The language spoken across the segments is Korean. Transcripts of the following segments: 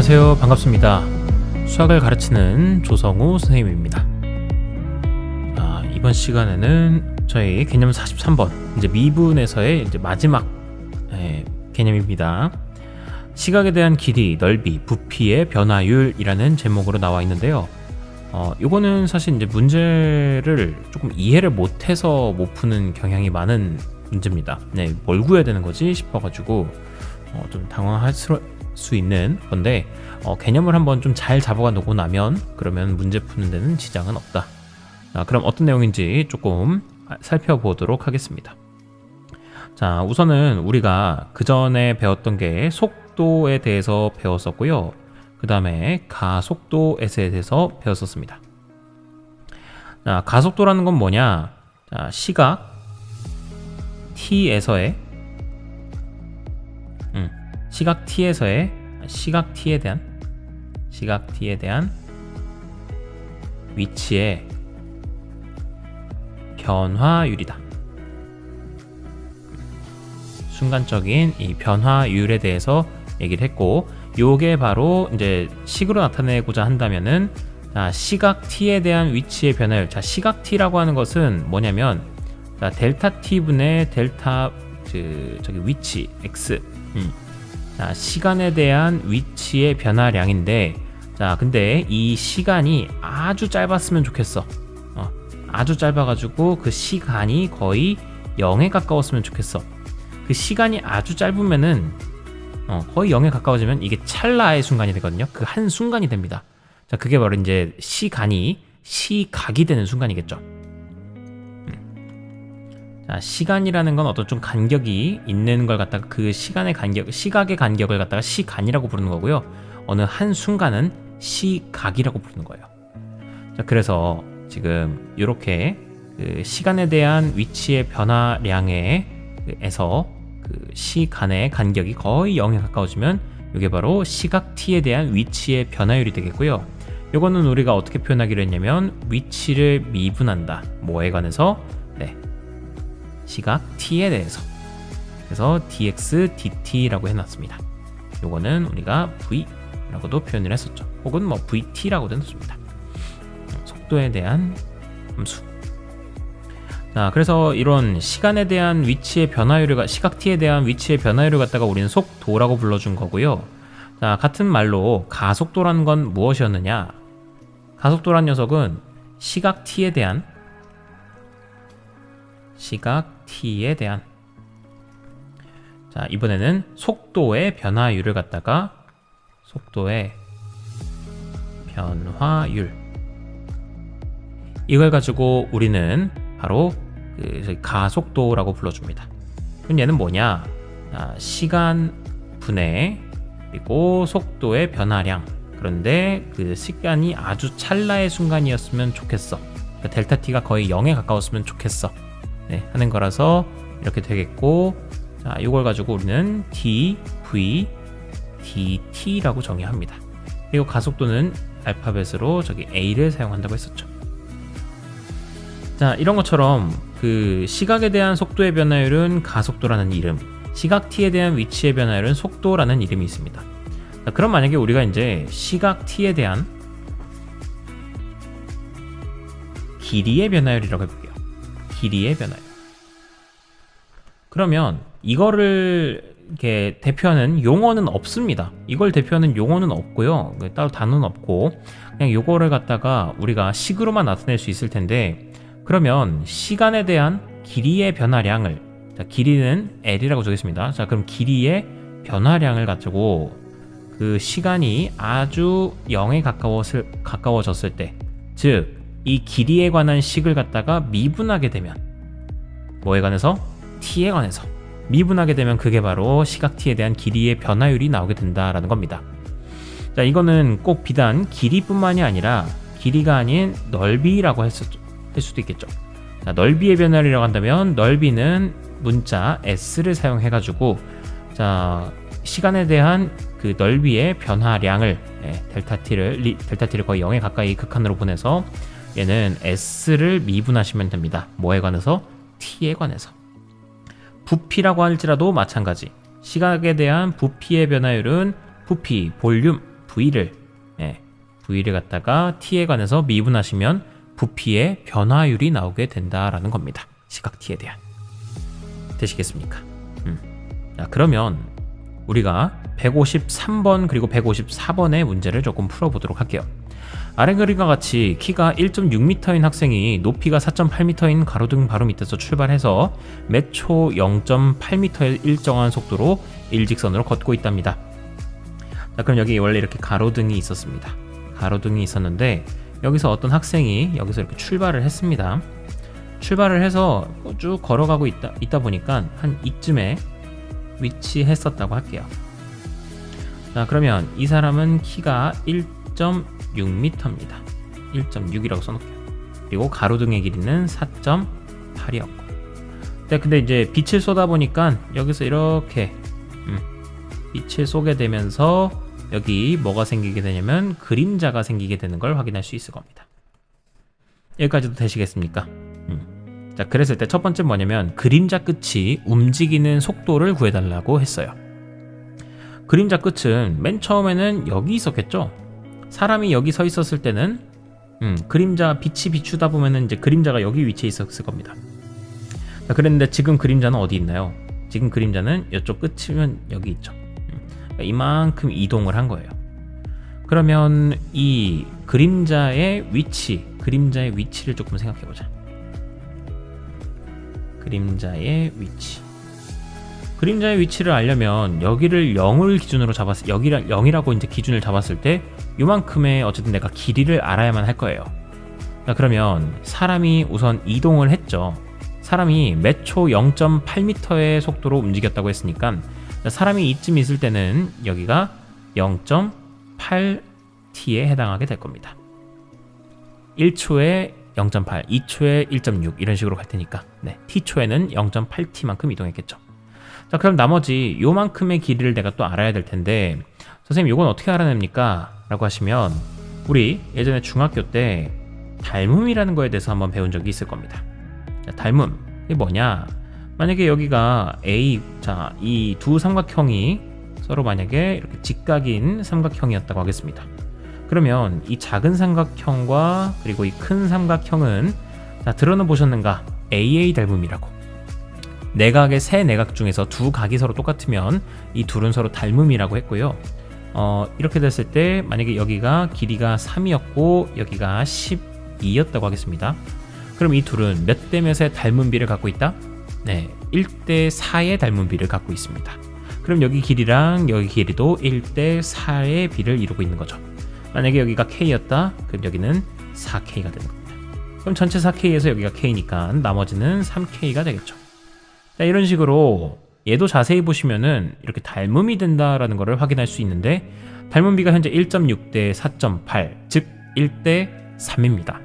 안녕하세요. 반갑습니다. 수학을 가르치는 조성우 선생님입니다. 이번 시간에는 저희 개념 43번 이제 미분에서의 이제 마지막 개념입니다. 시각에 대한 길이, 넓이, 부피의 변화율이라는 제목으로 나와 있는데요. 요거는 사실 이제 문제를 조금 이해를 못해서 못 푸는 경향이 많은 문제입니다. 네, 뭘 구해야 되는 거지 싶어가지고 좀 당황할 수 있는 건데, 개념을 한번 좀 잘 잡아가 놓고 나면 그러면 문제 푸는 데는 지장은 없다. 그럼 어떤 내용인지 조금 살펴보도록 하겠습니다. 자, 우선은 우리가 그 전에 배웠던 게 속도에 대해서 배웠었고요. 그 다음에 가속도에 대해서 배웠었습니다. 자, 가속도라는 건 뭐냐? 자, 시각 t에서의 시각 t에 대한 위치의 변화율이다. 순간적인 이 변화율에 대해서 얘기를 했고, 요게 바로 이제 식으로 나타내고자 한다면은, 자, 시각 t에 대한 위치의 변화율. 자, 시각 t라고 하는 것은 뭐냐면, 자, 델타 t분의 델타 저기 위치 x. 자, 시간에 대한 위치의 변화량인데, 자, 근데 이 시간이 아주 짧았으면 좋겠어. 아주 짧아가지고 그 시간이 거의 0에 가까웠으면 좋겠어. 그 시간이 아주 짧으면은 거의 0에 가까워지면 이게 찰나의 순간이 되거든요. 그 한 순간이 됩니다. 자, 그게 바로 이제 시각이 되는 순간이겠죠. 자, 시간이라는 건 어떤 좀 간격이 있는 걸 갖다가 그 시간의 간격을 갖다가 시간이라고 부르는 거고요. 어느 한 순간은 시각이라고 부르는 거예요. 자, 그래서 지금 이렇게 그 시간에 대한 위치의 변화량에서 그 시간의 간격이 거의 0에 가까워지면 이게 바로 시각 t에 대한 위치의 변화율이 되겠고요. 이거는 우리가 어떻게 표현하기로 했냐면 위치를 미분한다. 뭐에 관해서? 네, 시각 t에 대해서. 그래서 dx dt라고 해놨습니다. 요거는 우리가 v라고도 표현을 했었죠. 혹은 뭐 vt라고도 해놨습니다. 속도에 대한 함수. 자, 그래서 이런 시간에 대한 위치의 변화율을, 시각 t에 대한 위치의 변화율을 갖다가 우리는 속도라고 불러준 거고요. 자, 같은 말로 가속도라는 건 무엇이었느냐? 가속도란 녀석은 시각 t에 대한 자, 이번에는 속도의 변화율을 갖다가 속도의 변화율, 이걸 가지고 우리는 바로 가속도라고 불러줍니다. 그럼 얘는 뭐냐? 시간 분의 그리고 속도의 변화량. 그런데 그 시간이 아주 찰나의 순간이었으면 좋겠어. 그러니까 델타 t가 거의 0에 가까웠으면 좋겠어. 네, 하는 거라서 이렇게 되겠고, 자, 이걸 가지고 우리는 dv dt라고 정의합니다. 그리고 가속도는 알파벳으로 저기 a를 사용한다고 했었죠. 자, 이런 것처럼 그 시각에 대한 속도의 변화율은 가속도라는 이름, 시각 t에 대한 위치의 변화율은 속도라는 이름이 있습니다. 자, 그럼 만약에 우리가 이제 시각 t에 대한 길이의 변화율이라고 해볼게요. 길이의 변화율. 그러면 이거를 이렇게 대표하는 용어는 없습니다. 이걸 대표하는 용어는 없고요. 따로 단어는 없고, 그냥 요거를 갖다가 우리가 식으로만 나타낼 수 있을 텐데, 그러면 시간에 대한 길이의 변화량을, 자, 길이는 L이라고 적겠습니다. 자, 그럼 길이의 변화량을 가지고 그 시간이 아주 0에 가까워졌을 때, 즉 이 길이에 관한 식을 갖다가 미분하게 되면, 뭐에 관해서? t에 관해서 미분하게 되면 그게 바로 시각 t에 대한 길이의 변화율이 나오게 된다라는 겁니다. 자, 이거는 꼭 비단 길이뿐만이 아니라 길이가 아닌 넓이라고 할 수도 있겠죠. 자, 넓이의 변화율이라고 한다면 거는 문자 s를 사용해 가지고, 자, 시간에 대한 그 넓이의 변화량을, 델타 t를 거의 0에 가까이 극한으로 보내서 얘는 s를 미분하시면 됩니다. 뭐에 관해서? t에 관해서. 부피라고 할지라도 마찬가지. 시각에 대한 부피의 변화율은 부피, 볼륨, V를 갖다가 T에 관해서 미분하시면 부피의 변화율이 나오게 된다라는 겁니다. 시각 T에 대한. 되시겠습니까? 자, 그러면 우리가 153번 그리고 154번의 문제를 조금 풀어보도록 할게요. 아래 그림과 같이 키가 1.6m인 학생이 높이가 4.8m인 가로등 바로 밑에서 출발해서 몇 초 0.8m의 일정한 속도로 일직선으로 걷고 있답니다. 자, 그럼 여기 원래 이렇게 가로등이 있었습니다. 가로등이 있었는데 여기서 어떤 학생이 여기서 이렇게 출발을 했습니다. 출발을 해서 쭉 걸어가고 있다 보니까 한 이쯤에 위치했었다고 할게요. 자, 그러면 이 사람은 키가 1.6m입니다. 1.6이라고 써놓을게요. 그리고 가로등의 길이는 4.8이었고. 네, 근데 이제 빛을 쏘다 보니까 여기서 이렇게 빛을 쏘게 되면서 여기 뭐가 생기게 되냐면 그림자가 생기게 되는 걸 확인할 수 있을 겁니다. 여기까지도 되시겠습니까? 자, 그랬을 때 첫 번째 뭐냐면 그림자 끝이 움직이는 속도를 구해달라고 했어요. 그림자 끝은 맨 처음에는 여기 있었겠죠? 사람이 여기 서 있었을 때는 그림자 빛이 비추다 보면은 이제 그림자가 여기 위치해 있었을 겁니다. 자, 그랬는데 지금 그림자는 어디 있나요? 지금 그림자는 이쪽 끝이면 여기 있죠. 그러니까 이만큼 이동을 한 거예요. 그러면 이 그림자의 위치를 조금 생각해 보자. 그림자의 위치를 알려면 여기를 0을 기준으로 잡았을, 여기를 0이라고 이제 기준을 잡았을 때 요만큼의 어쨌든 내가 길이를 알아야만 할 거예요. 자, 그러면 사람이 우선 이동을 했죠. 사람이 몇 초 0.8m의 속도로 움직였다고 했으니까 사람이 이쯤 있을 때는 여기가 0.8t에 해당하게 될 겁니다. 1초에 0.8, 2초에 1.6 이런 식으로 갈 테니까 t초에는 0.8t만큼 이동했겠죠. 자, 그럼 나머지 요만큼의 길이를 내가 또 알아야 될 텐데 선생님 이건 어떻게 알아냅니까? 라고 하시면 우리 예전에 중학교 때 닮음이라는 거에 대해서 한번 배운 적이 있을 겁니다. 자, 닮음 이게 뭐냐? 만약에 여기가 A, 자, 이 두 삼각형이 서로 만약에 이렇게 직각인 삼각형이었다고 하겠습니다. 그러면 이 작은 삼각형과 그리고 이 큰 삼각형은 자, 들어는 보셨는가? AA 닮음이라고. 내각의 세 내각 중에서 두 각이 서로 똑같으면 이 둘은 서로 닮음이라고 했고요. 이렇게 됐을 때 만약에 여기가 길이가 3이었고 여기가 12였다고 하겠습니다. 그럼 이 둘은 몇 대 몇의 닮은 비를 갖고 있다? 네, 1대 4의 닮은 비를 갖고 있습니다. 그럼 여기 길이랑 여기 길이도 1대 4의 비를 이루고 있는 거죠. 만약에 여기가 K였다, 그럼 여기는 4K가 되는 겁니다. 그럼 전체 4K에서 여기가 K니까 나머지는 3K가 되겠죠. 자, 이런 식으로 얘도 자세히 보시면은 이렇게 닮음이 된다라는 것을 확인할 수 있는데 닮음비가 현재 1.6대 4.8, 즉 1대 3입니다.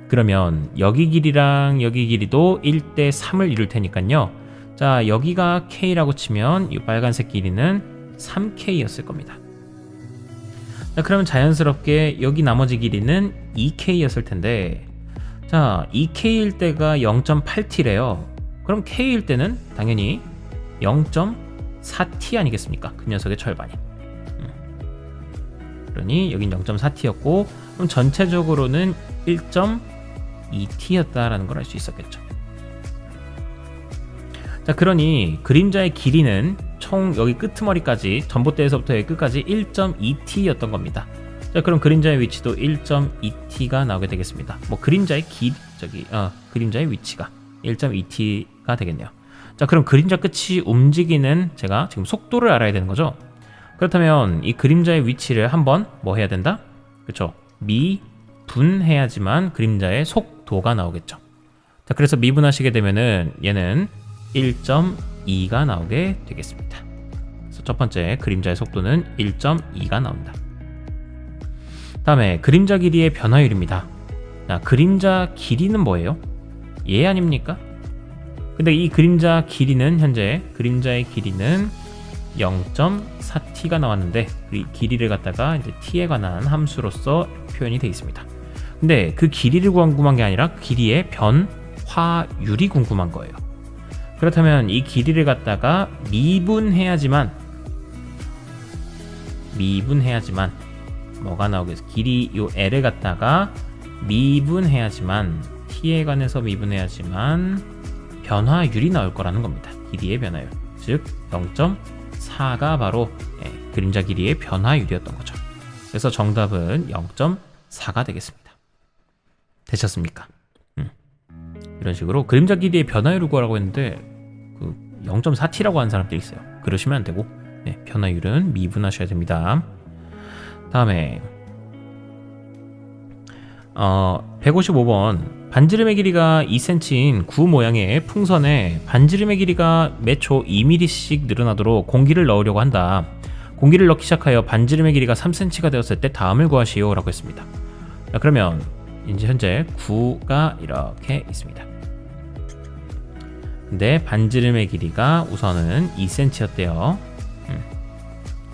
그러면 여기 길이랑 여기 길이도 1대 3을 이룰 테니까요. 자, 여기가 K라고 치면 이 빨간색 길이는 3K였을 겁니다. 자, 그러면 자연스럽게 여기 나머지 길이는 2K였을 텐데 자, 2K일 때가 0.8T래요. 그럼 K일 때는 당연히 0.4T 아니겠습니까? 그 녀석의 절반이. 그러니 여긴 0.4T였고 그럼 전체적으로는 1.2T였다라는 걸 알 수 있었겠죠. 자, 그러니 그림자의 길이는 총 여기 끄트머리까지 전봇대에서부터 여기 끝까지 1.2T였던 겁니다. 자, 그럼 그림자의 위치도 1.2T가 나오게 되겠습니다. 뭐 그림자의 그림자의 위치가 1.2T가 되겠네요. 자, 그럼 그림자 끝이 움직이는 제가 지금 속도를 알아야 되는 거죠. 그렇다면 이 그림자의 위치를 한번 뭐 해야 된다? 그렇죠. 미분해야지만 그림자의 속도가 나오겠죠. 자, 그래서 미분하시게 되면은 얘는 1.2가 나오게 되겠습니다. 그래서 첫 번째 그림자의 속도는 1.2가 나온다. 다음에 그림자 길이의 변화율입니다. 자, 그림자 길이는 뭐예요? 얘 아닙니까? 근데 이 그림자 길이는 현재 그림자의 길이는 0.4t가 나왔는데 그 길이를 갖다가 이제 t에 관한 함수로서 표현이 되어 있습니다. 근데 그 길이를 궁금한 게 아니라 길이의 변화율이 궁금한 거예요. 그렇다면 이 길이를 갖다가 미분해야지만 뭐가 나오겠어? 길이 요 L을 갖다가 미분해야지만 t에 관해서 미분해야지만 변화율이 나올 거라는 겁니다. 길이의 변화율. 즉 0.4가 바로 그림자 길이의 변화율이었던 거죠. 그래서 정답은 0.4가 되겠습니다. 되셨습니까? 이런 식으로 그림자 길이의 변화율을 구하라고 했는데 그 0.4t라고 하는 사람들이 있어요. 그러시면 안 되고 변화율은 미분하셔야 됩니다. 다음에 155번 반지름의 길이가 2cm인 구 모양의 풍선에 반지름의 길이가 매초 2mm씩 늘어나도록 공기를 넣으려고 한다. 공기를 넣기 시작하여 반지름의 길이가 3cm가 되었을 때 다음을 구하시오 라고 했습니다. 자, 그러면 이제 현재 9가 이렇게 있습니다. 근데 반지름의 길이가 우선은 2cm였대요.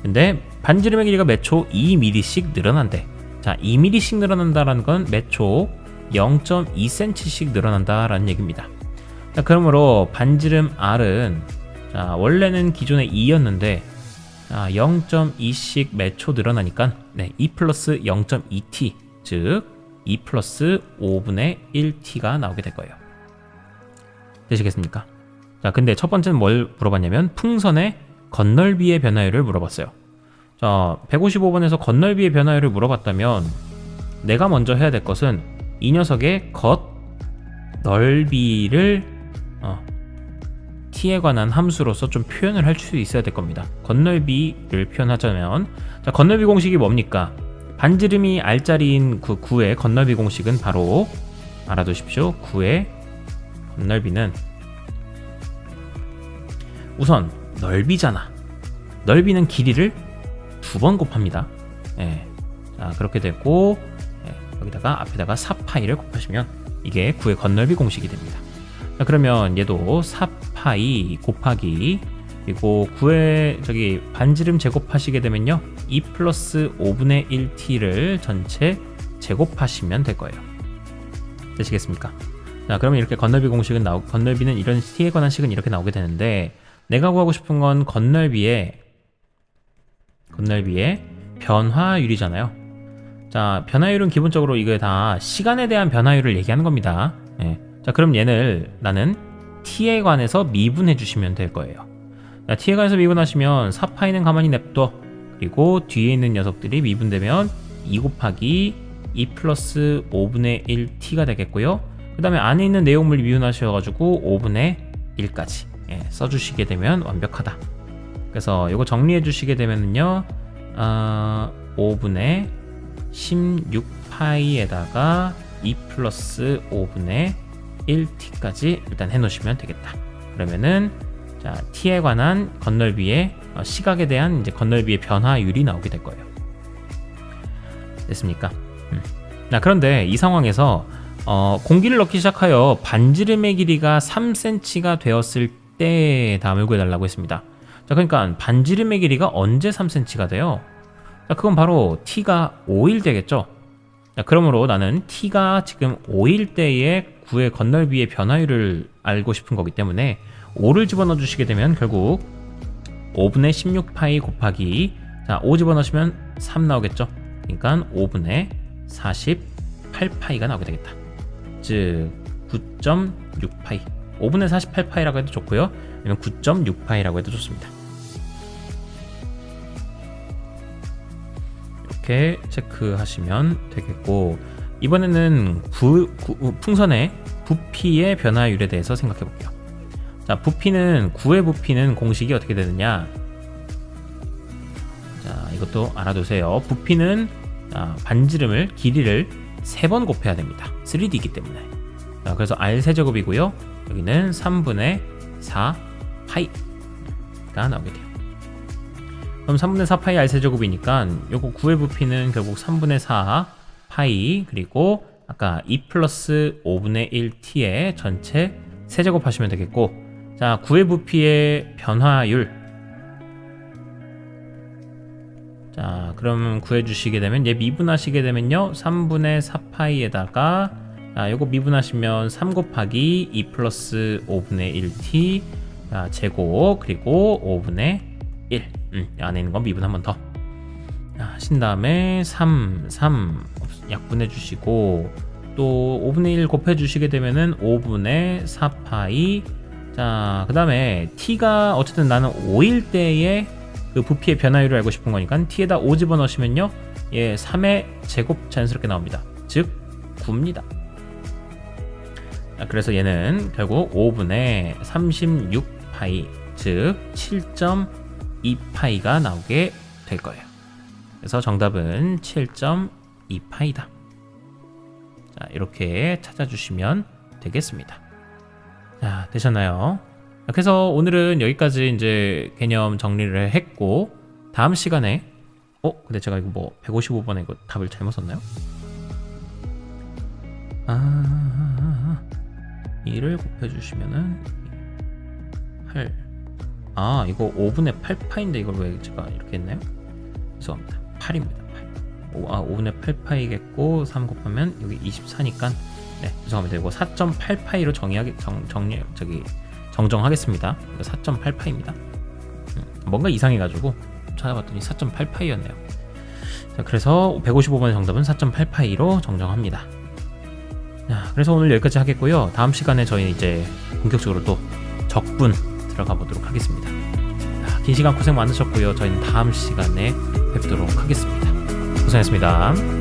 근데 반지름의 길이가 매초 2mm씩 늘어난대. 자, 2mm씩 늘어난다라는 건 매초 0.2cm씩 늘어난다라는 얘기입니다. 자, 그러므로 반지름 R은 자, 원래는 기존에 2였는데 0.2씩 매초 늘어나니까 2 플러스 0.2t 즉 2 플러스 5분의 1t가 나오게 될 거예요. 되시겠습니까? 자, 근데 첫 번째는 뭘 물어봤냐면 풍선의 겉넓이의 변화율을 물어봤어요. 자, 155번에서 겉넓이의 변화율을 물어봤다면 내가 먼저 해야 될 것은 이 녀석의 겉넓이를 t에 관한 함수로서 좀 표현을 할 수 있어야 될 겁니다. 겉넓이를 표현하자면 자, 겉넓이 공식이 뭡니까? 반지름이 R자리인 그 9의 겉넓이 공식은 바로 알아두십시오. 9의 겉넓이는 우선 넓이잖아. 넓이는 길이를 2번 곱합니다. 자, 그렇게 되고 여기다가 앞에다가 4파이를 곱하시면 이게 9의 겉넓이 공식이 됩니다. 자, 그러면 얘도 4파이 곱하기 그리고 9의 저기 반지름 제곱하시게 되면요 2 플러스 5분의 1t를 전체 제곱하시면 될 거예요. 되시겠습니까? 자, 그러면 이렇게 겉넓이 공식은 겉넓이는 이런 t에 관한 식은 이렇게 나오게 되는데 내가 구하고 싶은 건 겉넓이의 변화율이잖아요. 자, 변화율은 기본적으로 이게 다 시간에 대한 변화율을 얘기하는 겁니다. 자, 그럼 얘를 나는 t에 관해서 미분해 주시면 될 거예요. 자, t에 관해서 미분하시면 4파이는 가만히 냅둬. 그리고 뒤에 있는 녀석들이 미분되면 2 곱하기 2 플러스 5분의 1t가 되겠고요. 그 다음에 안에 있는 내용물 미분하셔가지고 5분의 1까지 써주시게 되면 완벽하다. 그래서 이거 정리해 주시게 되면은요 5분의 16파이에다가 2 플러스 5분의 1t까지 일단 해놓으시면 되겠다. 그러면은 자, t에 관한 겉넓이의 시각에 대한 이제 겉넓이의 변화율이 나오게 될 거예요. 됐습니까? 자, 그런데 이 상황에서 공기를 넣기 시작하여 반지름의 길이가 3cm가 되었을 때 다음을 구해달라고 했습니다. 자, 그러니까 반지름의 길이가 언제 3cm가 돼요? 자, 그건 바로 t가 5일 되겠죠. 자, 그러므로 나는 t가 지금 5일 때의 9의 겉넓이의 변화율을 알고 싶은 거기 때문에 5를 집어넣어 주시게 되면 결국 5분의 16파이 곱하기 자, 5 집어넣으시면 3 나오겠죠. 그러니까 5분의 48파이가 나오게 되겠다. 즉 9.6파이 5분의 48파이라고 해도 좋고요. 아니면 9.6파이라고 해도 좋습니다. 이렇게 체크하시면 되겠고 이번에는 풍선의 부피의 변화율에 대해서 생각해 볼게요. 자, 부피는 9의 부피는 공식이 어떻게 되느냐? 자, 이것도 알아두세요. 부피는 반지름을 길이를 3번 곱해야 됩니다. 3D이기 때문에. 자, 그래서 R 세제곱이고요. 여기는 3분의 4 파이가 나오게 돼요. 그럼 3분의 4 파이 R 세제곱이니까 요거 9의 부피는 결국 3분의 4 파이 그리고 아까 2 플러스 5분의 1t의 전체 세제곱 하시면 되겠고 자, 9의 부피의 변화율 자, 그럼 구해주시게 되면 얘 미분하시게 되면요 3분의 4파이에다가 자, 요거 미분하시면 3 곱하기 2 플러스 5분의 1t 자, 제곱 그리고 5분의 1 안에 있는 건 미분 한 번 더 하신 다음에 3 약분해 주시고 또 5분의 1 곱해 주시게 되면은 5분의 4파이. 자, 그 다음에 t가 어쨌든 나는 5일 때의 그 부피의 변화율을 알고 싶은 거니까 t에다 5 집어넣으시면요, 예, 3의 제곱 자연스럽게 나옵니다. 즉 9입니다. 그래서 얘는 결국 5분의 36파이, 즉 7.2파이가 나오게 될 거예요. 그래서 정답은 7.2파이다. 자, 이렇게 찾아주시면 되겠습니다. 자, 되셨나요? 그래서 오늘은 여기까지 이제 개념 정리를 했고, 다음 시간에 근데 제가 이거 뭐 155번에 이거 답을 잘못 썼나요? 2를 곱해주시면은 8. 이거 5분의 8파인데 이걸 왜 제가 이렇게 했나요? 죄송합니다. 8입니다. 8. 5분의 8파이겠고 3 곱하면 여기 24니까 네, 죄송합니다. 이거 4.8파이로 정정하겠습니다. 이거 4.8파이입니다. 뭔가 이상해가지고 찾아봤더니 4.8파이였네요. 자, 그래서 155번의 정답은 4.8파이로 정정합니다. 자, 그래서 오늘 여기까지 하겠고요. 다음 시간에 저희는 이제 본격적으로 또 적분 들어가 보도록 하겠습니다. 자, 긴 시간 고생 많으셨고요. 저희는 다음 시간에 뵙도록 하겠습니다. 고생했습니다.